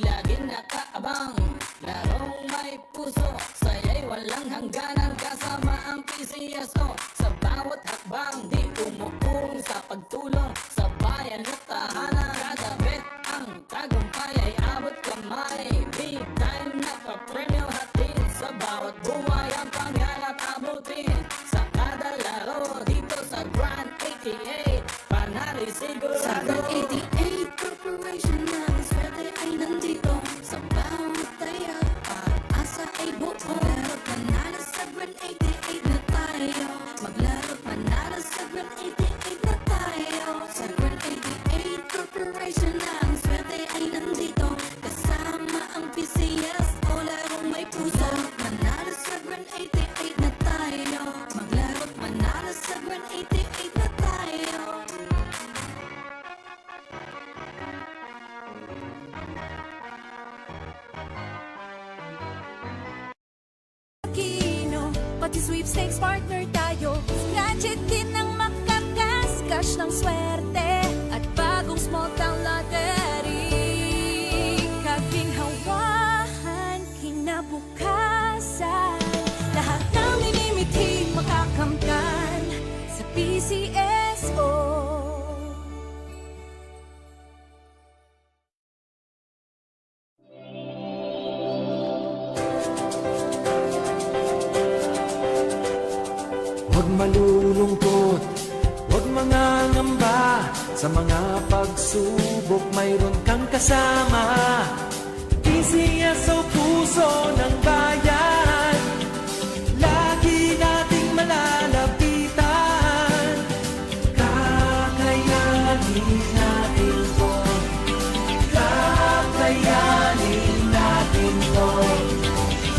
laging nakaabang. Larong may puso, saya'y walang hangganan. Kasama ang PCSO sa bawat hakbang. Di umuurong sa pagtulong sa bayan at tahanan. Kada bet ang tagumpay ay abot kamay. Big time na pa-premyo hatid sa bawat buhay. Ang pangarap abutin sa kada laro. Dito sa Grand 88 panalo sigurado. Sa 88 Corporation na swerte ay nandito. Sa bawat taya pag-asa ay buo. Maglaro panalo sa Grand 88 na tayo. Maglaro panalo sa Grand 88 na tayo. Sa Grand 88 Corporation na swerte ay nandito. Kasama ang PCS o larong may puso. Manalo sa Grand 88 na tayo. Maglaro manalo sa Grand 88 na tayo. Kino, pati sweepstakes partner tayo. Scratch it din ang makakas, cash ng swerte. At bagong small town lottery. Kaginhawahan, kinabukasan. Lahat ng minimiti makakamtan sa PCSO. Huwag malulungkot, huwag mangangamba. Sa mga pagsubok mayroon kang kasama. PCSO, puso ng bayan. Lagi nating malalapitan. Kakayanin natin to. Kakayanin natin to.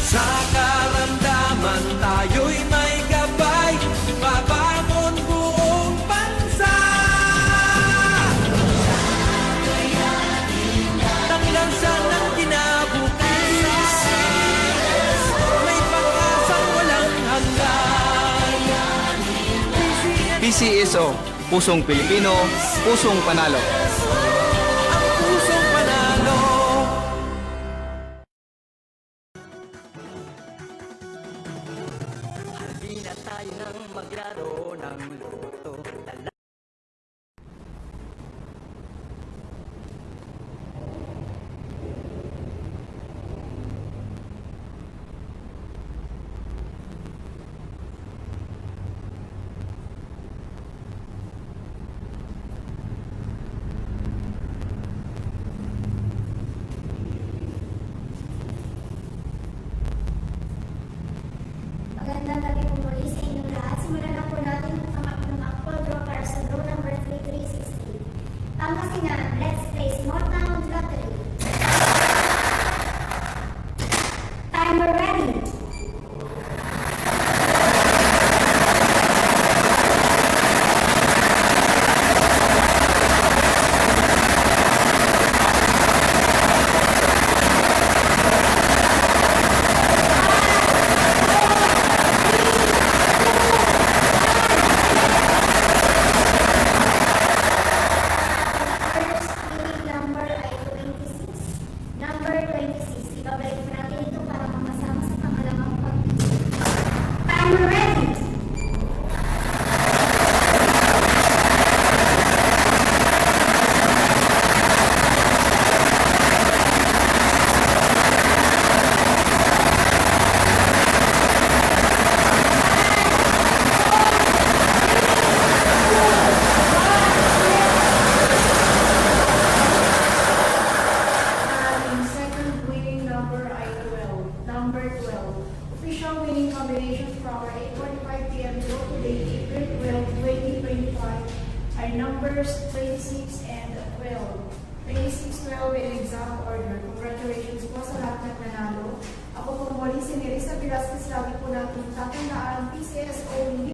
Sa karamdaman tayo'y may gabay. Babangon buong bansa. Taklansan ng kinabukasan. May pag-asang walang hanggan. PCSO, pusong Pilipino, pusong panalo. Ang pusong panalo. Hindi na tayo nang maglaro ng loto. Magandang gabi po muli sa inyong lahat. Simulan na po natin ang Apple Draw para sa draw number 3360. Pangasinan, let's play Small Town Lottery. Timer ready. First winning number ay 26. Number 26. Ibabalik po natin ito para makasama sa pangalawang pag-ibig. Timer ready. Ating second winning number ay 12. Number 12. Official winning combinations from our 8:45 p.m. draw today, April 12, 2025 ay numbers 26 and 12. 26, 12 in exact order. Congratulations po sa lahat ng nanalo. Ako po muli si Nerissa Velasquez. Lagi po natin top